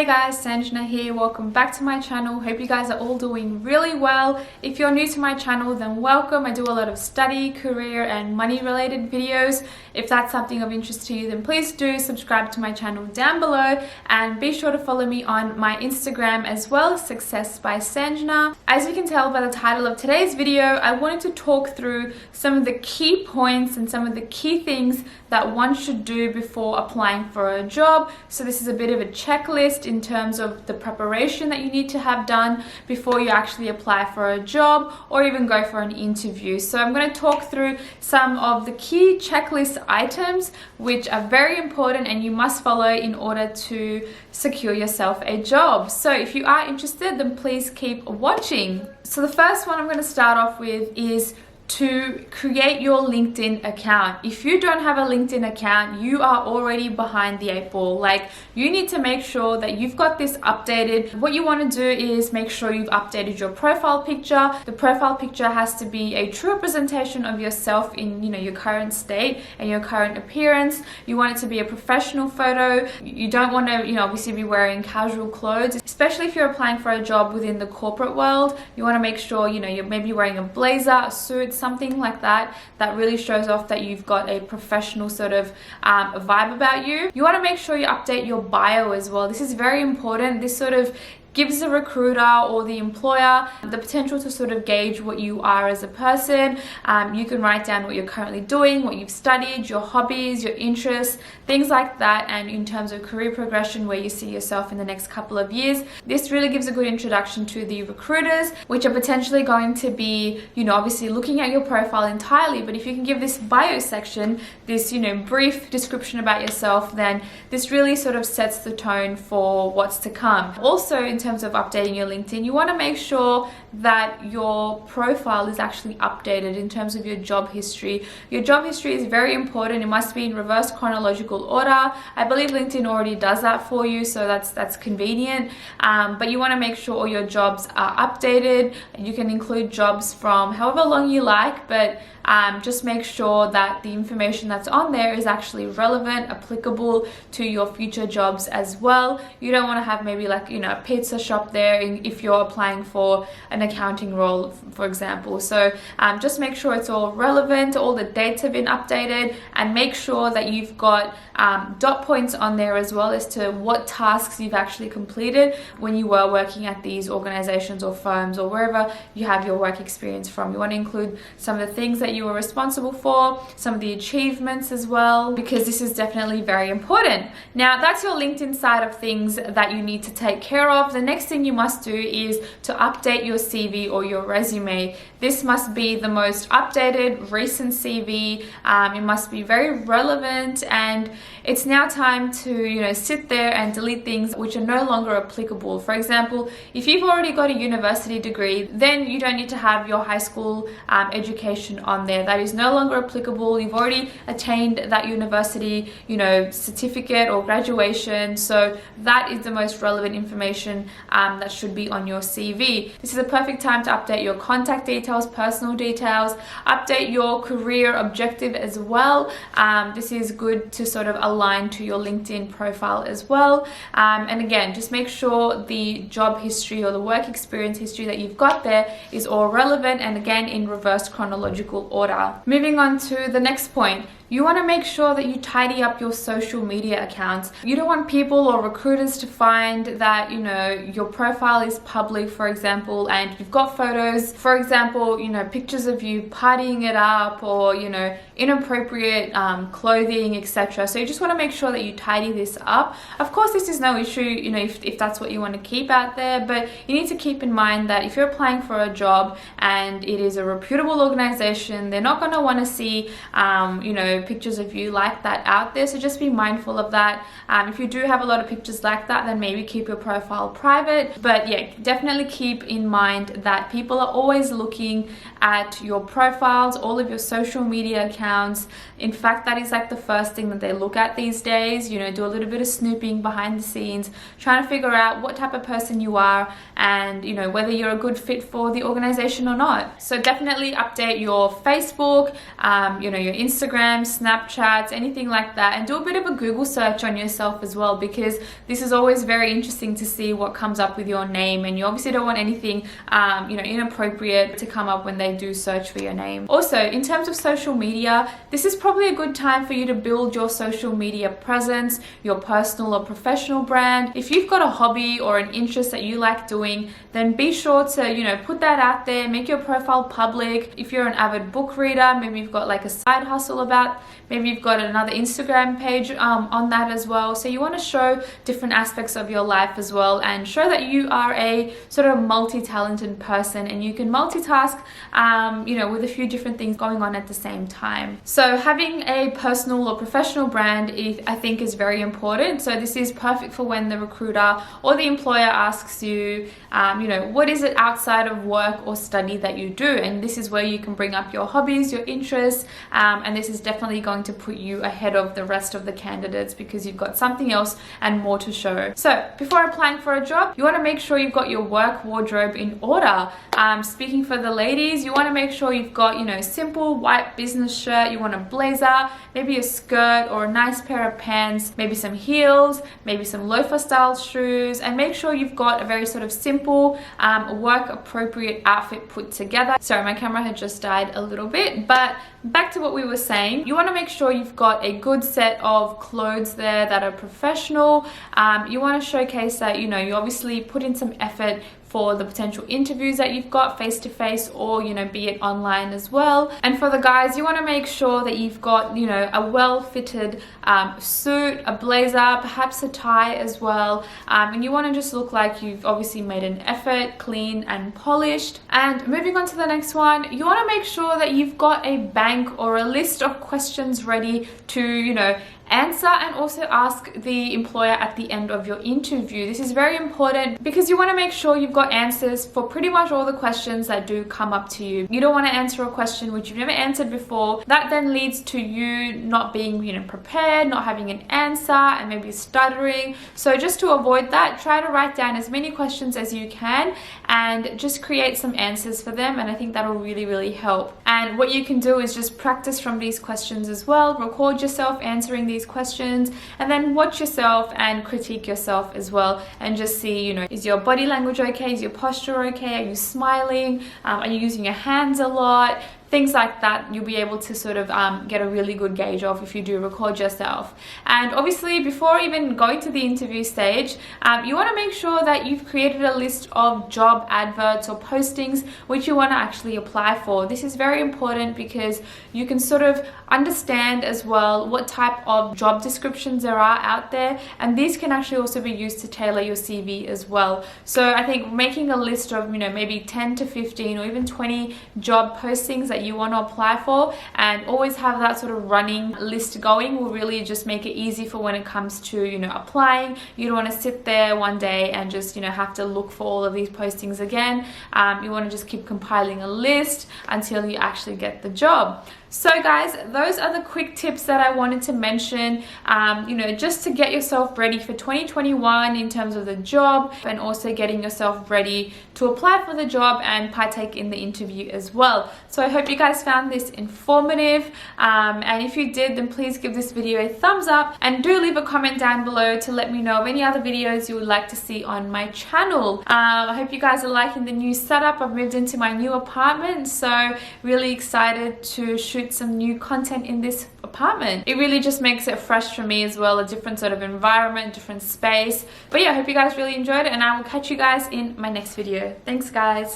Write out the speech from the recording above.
Hey guys, Sanjna here. Welcome back to my channel. Hope you guys are all doing really well. If you're new to my channel, then welcome. I do a lot of study, career and money related videos. If that's something of interest to you, then please do subscribe to my channel down below and be sure to follow me on my Instagram as well, successbysanjna. As you can tell by the title of today's video, I wanted to talk through some of the key points and some of the key things that one should do before applying for a job. So this is a bit of a checklist in terms of the preparation that you need to have done before you actually apply for a job or even go for an interview. So I'm going to talk through some of the key checklist items which are very important and you must follow in order to secure yourself a job. So if you are interested, then please keep watching. So the first one I'm going to start off with is to create your LinkedIn account. If you don't have a LinkedIn account, you are already behind the eight ball. Like, you need to make sure that you've got this updated. What you want to do is make sure you've updated your profile picture. The profile picture has to be a true representation of yourself in, your current state and your current appearance. You want it to be a professional photo. You don't want to, obviously be wearing casual clothes, especially if you're applying for a job within the corporate world. You want to make sure, you're maybe wearing a blazer, a suit, something like that really shows off that you've got a professional sort of vibe about you. You want to make sure you update your bio as well. This is very important. This sort of gives the recruiter or the employer the potential to sort of gauge what you are as a person. You can write down what you're currently doing, what you've studied, your hobbies, your interests, things like that, and in terms of career progression, where you see yourself in the next couple of years. This really gives a good introduction to the recruiters, which are potentially going to be, obviously looking at your profile entirely. But if you can give this bio section, this, brief description about yourself, then this really sort of sets the tone for what's to come. Also, in terms of updating your LinkedIn, you want to make sure that your profile is actually updated in terms of your job history. Your job history is very important. It must be in reverse chronological order. I believe LinkedIn already does that for you, so that's convenient. But you want to make sure all your jobs are updated. You can include jobs from however long you like, but just make sure that the information that's on there is actually relevant, applicable to your future jobs as well. You don't want to have maybe like, a pizza shop there if you're applying for an accounting role, for example. So just make sure it's all relevant, all the dates have been updated, and make sure that you've got dot points on there as well as to what tasks you've actually completed when you were working at these organizations or firms or wherever you have your work experience from. You want to include some of the things that you were responsible for, some of the achievements as well, because this is definitely very important. Now, that's your LinkedIn side of things that you need to take care of. The next thing you must do is to update your CV or your resume. This must be the most updated, recent CV. It must be very relevant, and it's now time to, sit there and delete things which are no longer applicable. For example, if you've already got a university degree, then you don't need to have your high school education on there. That is no longer applicable. You've already attained that university, certificate or graduation. So that is the most relevant information that should be on your CV. This is a perfect time to update your contact details, personal details, update your career objective as well. This is good to sort of align to your LinkedIn profile as well. And again, just make sure the job history or the work experience history that you've got there is all relevant, and again in reverse chronological order. Moving on to the next point. You want to make sure that you tidy up your social media accounts. You don't want people or recruiters to find that, your profile is public, for example, and you've got photos, for example, pictures of you partying it up or, inappropriate clothing, etc. So you just want to make sure that you tidy this up. Of course, this is no issue, if that's what you want to keep out there, but you need to keep in mind that if you're applying for a job and it is a reputable organization, they're not going to want to see, pictures of you like that out there. So just be mindful of that. If you do have a lot of pictures like that, then maybe keep your profile private. But yeah, definitely keep in mind that people are always looking at your profiles, all of your social media accounts. In fact, that is like the first thing that they look at these days. Do a little bit of snooping behind the scenes, trying to figure out what type of person you are and whether you're a good fit for the organization or not. So definitely update your Facebook, your Instagram, Snapchats, anything like that, and do a bit of a Google search on yourself as well, because this is always very interesting to see what comes up with your name, and you obviously don't want anything inappropriate to come up when they do search for your name. Also, in terms of social media, this is probably a good time for you to build your social media presence, your personal or professional brand. If you've got a hobby or an interest that you like doing, then be sure to put that out there, make your profile public. If you're an avid book reader, maybe you've got like a side hustle about, maybe you've got another Instagram page on that as well. So you want to show different aspects of your life as well, and show that you are a sort of multi-talented person and you can multitask with a few different things going on at the same time. So having a personal or professional brand I think is very important. So this is perfect for when the recruiter or the employer asks you, what is it outside of work or study that you do? And this is where you can bring up your hobbies, your interests, and this is definitely going to put you ahead of the rest of the candidates because you've got something else and more to show. So before applying for a job, you want to make sure you've got your work wardrobe in order. Speaking for the ladies, you want to make sure you've got simple white business shirt, you want a blazer, maybe a skirt or a nice pair of pants, maybe some heels, maybe some loafer style shoes, and make sure you've got a very sort of simple work appropriate outfit put together. Sorry, my camera had just died a little bit, but back to what we were saying, you want to make sure you've got a good set of clothes there that are professional. You want to showcase that you obviously put in some effort for the potential interviews that you've got face-to-face or be it online as well. And for the guys, you want to make sure that you've got a well-fitted suit, a blazer, perhaps a tie as well, and you want to just look like you've obviously made an effort, clean and polished. And moving on to the next one, you want to make sure that you've got a bank or a list of questions ready to answer and also ask the employer at the end of your interview. This is very important because you want to make sure you've got answers for pretty much all the questions that do come up to you. You don't want to answer a question which you've never answered before. That then leads to you not being prepared, not having an answer, and maybe stuttering. So just to avoid that, try to write down as many questions as you can and just create some answers for them, and I think that'll really help. And what you can do is just practice from these questions as well. Record yourself answering these questions and then watch yourself and critique yourself as well, and just see is your body language okay, is your posture okay, are you smiling, are you using your hands a lot, things like that. You'll be able to sort of get a really good gauge of if you do record yourself. And obviously before even going to the interview stage, you want to make sure that you've created a list of job adverts or postings which you want to actually apply for. This is very important because you can sort of understand as well what type of job descriptions there are out there, and these can actually also be used to tailor your CV as well. So I think making a list of maybe 10 to 15 or even 20 job postings that you want to apply for, and always have that sort of running list going, will really just make it easy for when it comes to applying. You don't want to sit there one day and just have to look for all of these postings again. You want to just keep compiling a list until you actually get the job. So guys, those are the quick tips that I wanted to mention, just to get yourself ready for 2021 in terms of the job, and also getting yourself ready to apply for the job and partake in the interview as well. So I hope you guys found this informative, and if you did, then please give this video a thumbs up, and do leave a comment down below to let me know of any other videos you would like to see on my channel. I hope you guys are liking the new setup. I've moved into my new apartment, so really excited to shoot some new content in this apartment. It really just makes it fresh for me as well, a different sort of environment, different space. But yeah, I hope you guys really enjoyed it, and I will catch you guys in my next video. Thanks guys.